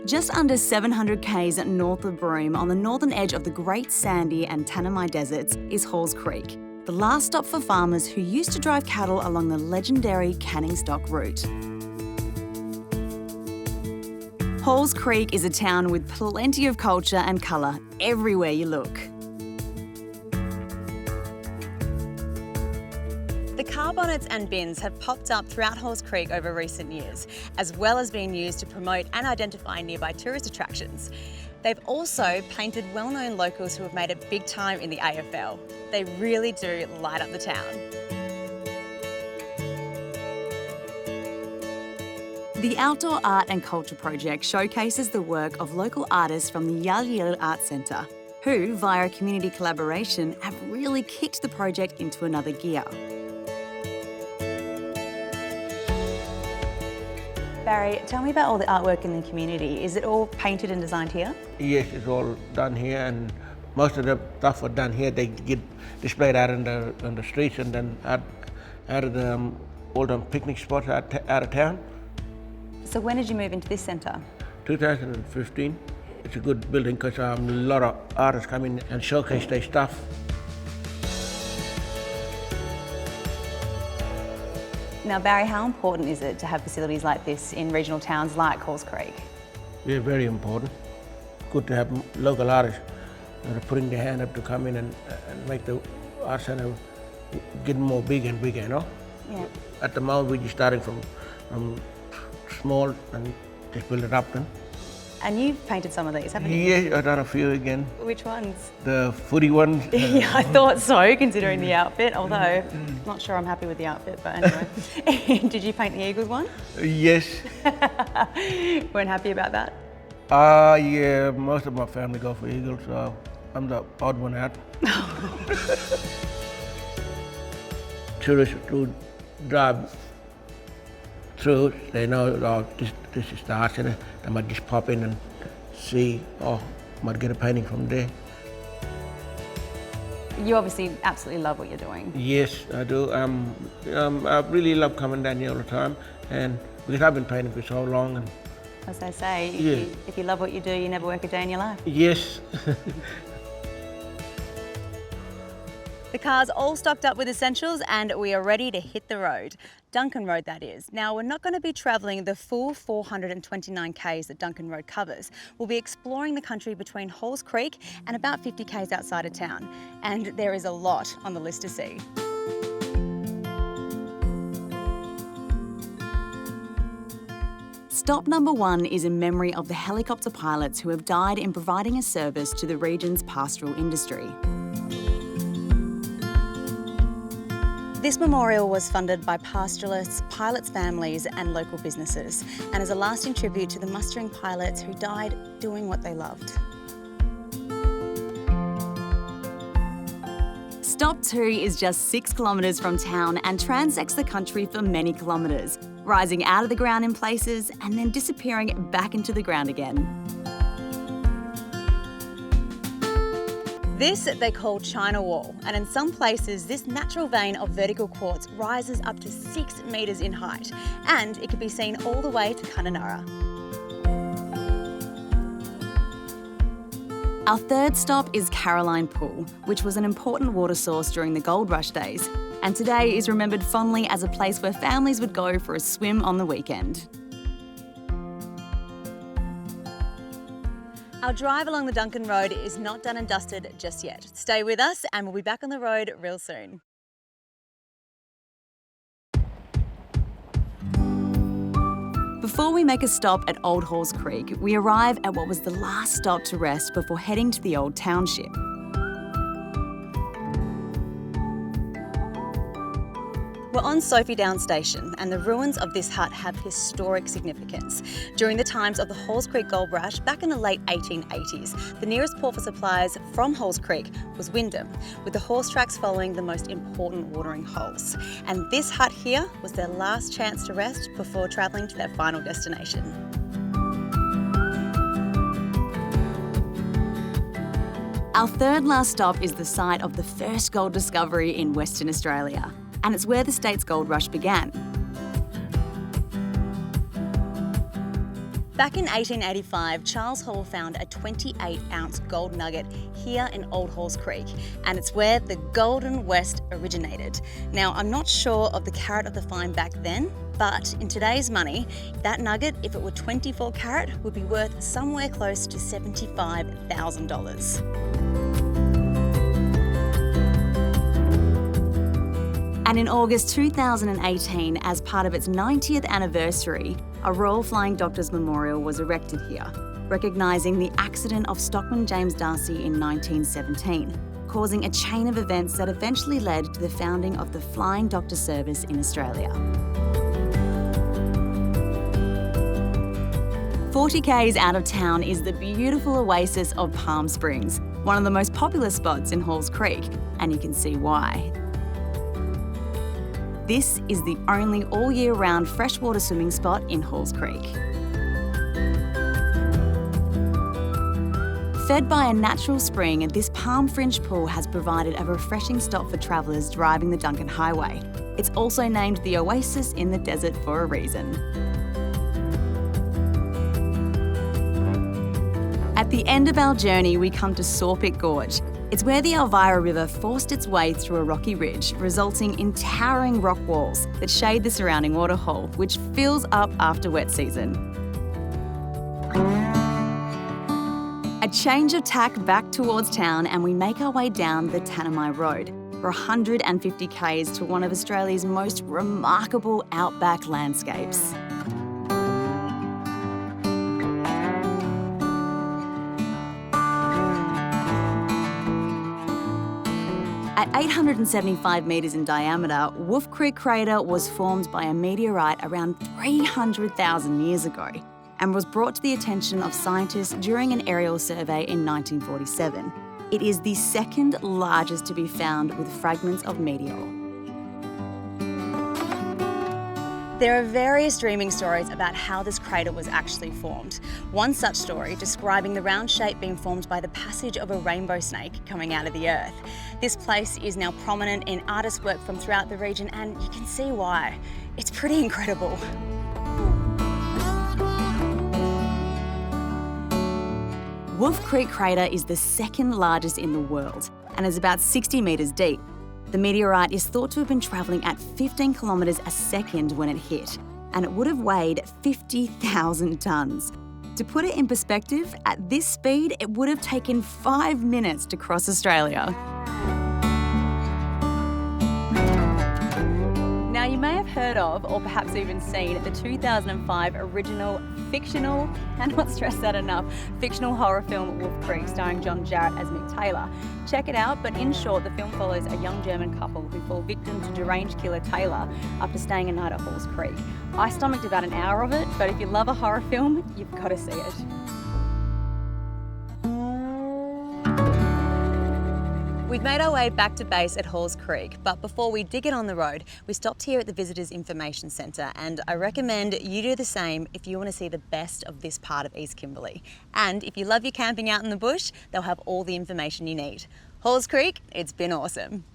Just under 700 k's north of Broome, on the northern edge of the Great Sandy and Tanami deserts, is Halls Creek, the last stop for farmers who used to drive cattle along the legendary Canning Stock route. Halls Creek is a town with plenty of culture and colour everywhere you look. The car bonnets and bins have popped up throughout Halls Creek over recent years, as well as being used to promote and identify nearby tourist attractions. They've also painted well-known locals who have made it big time in the AFL. They really do light up the town. The Outdoor Art and Culture Project showcases the work of local artists from the Yalyalu Art Centre, who, via a community collaboration, have really kicked the project into another gear. Barry, tell me about all the artwork in the community. Is it all painted and designed here? Yes, it's all done here, and most of the stuff are done here. They get displayed out on the streets and then out of the old picnic spots out of town. So when did you move into this centre? 2015. It's a good building because a lot of artists come in and showcase their stuff. Now Barry, how important is it to have facilities like this in regional towns like Halls Creek? Yeah, very important. Good to have local artists that are putting their hand up to come in and make the art centre get more big and bigger, you know? Yeah. At the moment, we're just starting from small and just build it up then. And you've painted some of these, haven't you? Yeah, I've done a few again. Which ones? The footy ones. Yeah, I thought so, considering the outfit, although not sure I'm happy with the outfit, but anyway. Did you paint the Eagles one? Yes. Weren't happy about that? Yeah, most of my family go for Eagles, so I'm the odd one out. Tourists who drive through, they know, oh, this is the art centre. They might just pop in and see, oh, might get a painting from there. You obviously absolutely love what you're doing. Yes, I do. I really love coming down here all the time, and because I've been painting for so long. And as they say, yeah. if you love what you do, you never work a day in your life. Yes. The car's all stocked up with essentials and we are ready to hit the road. Duncan Road, that is. Now, we're not going to be travelling the full 429 k's that Duncan Road covers. We'll be exploring the country between Halls Creek and about 50 k's outside of town. And there is a lot on the list to see. Stop number 1 is in memory of the helicopter pilots who have died in providing a service to the region's pastoral industry. This memorial was funded by pastoralists, pilots' families and local businesses, and is a lasting tribute to the mustering pilots who died doing what they loved. Stop 2 is just 6 kilometres from town and transects the country for many kilometres, rising out of the ground in places and then disappearing back into the ground again. This they call China Wall, and in some places this natural vein of vertical quartz rises up to 6 metres in height, and it can be seen all the way to Kununurra. Our third stop is Caroline Pool, which was an important water source during the gold rush days, and today is remembered fondly as a place where families would go for a swim on the weekend. Our drive along the Duncan Road is not done and dusted just yet. Stay with us and we'll be back on the road real soon. Before we make a stop at Old Halls Creek, we arrive at what was the last stop to rest before heading to the old township. We're on Sophie Down Station, and the ruins of this hut have historic significance. During the times of the Halls Creek Gold Rush back in the late 1880s, the nearest port for supplies from Halls Creek was Wyndham, with the horse tracks following the most important watering holes. And this hut here was their last chance to rest before travelling to their final destination. Our third last stop is the site of the first gold discovery in Western Australia, and it's where the state's gold rush began. Back in 1885, Charles Hall found a 28-ounce gold nugget here in Old Halls Creek, and it's where the Golden West originated. Now, I'm not sure of the carat of the find back then, but in today's money, that nugget, if it were 24 carat, would be worth somewhere close to $75,000. And in August 2018, as part of its 90th anniversary, a Royal Flying Doctors Memorial was erected here, recognising the accident of Stockman James Darcy in 1917, causing a chain of events that eventually led to the founding of the Flying Doctor Service in Australia. 40 k's out of town is the beautiful oasis of Palm Springs, one of the most popular spots in Halls Creek, and you can see why. This is the only all-year-round freshwater swimming spot in Halls Creek. Fed by a natural spring, this palm fringe pool has provided a refreshing stop for travellers driving the Duncan Highway. It's also named the Oasis in the Desert for a reason. At the end of our journey, we come to Sawpit Gorge. It's where the Elvira River forced its way through a rocky ridge, resulting in towering rock walls that shade the surrounding waterhole, which fills up after wet season. A change of tack back towards town, and we make our way down the Tanami Road for 150 k's to one of Australia's most remarkable outback landscapes. At 875 metres in diameter, Wolf Creek Crater was formed by a meteorite around 300,000 years ago and was brought to the attention of scientists during an aerial survey in 1947. It is the second largest to be found with fragments of meteor. There are various dreaming stories about how this crater was actually formed. One such story describing the round shape being formed by the passage of a rainbow snake coming out of the earth. This place is now prominent in artist work from throughout the region, and you can see why. It's pretty incredible. Wolf Creek Crater is the second largest in the world and is about 60 metres deep. The meteorite is thought to have been travelling at 15 kilometres a second when it hit, and it would have weighed 50,000 tonnes. To put it in perspective, at this speed, it would have taken 5 minutes to cross Australia. Now, you may have heard of, or perhaps even seen, the 2005 original fictional, cannot stress that enough, fictional horror film Wolf Creek, starring John Jarratt as Mick Taylor. Check it out, but in short, the film follows a young German couple who fall victim to deranged killer Taylor after staying a night at Halls Creek. I stomached about an hour of it, but if you love a horror film, you've got to see it. We've made our way back to base at Halls Creek, but before we dig it on the road, we stopped here at the Visitors Information Centre, and I recommend you do the same if you want to see the best of this part of East Kimberley. And if you love your camping out in the bush, they'll have all the information you need. Halls Creek, it's been awesome.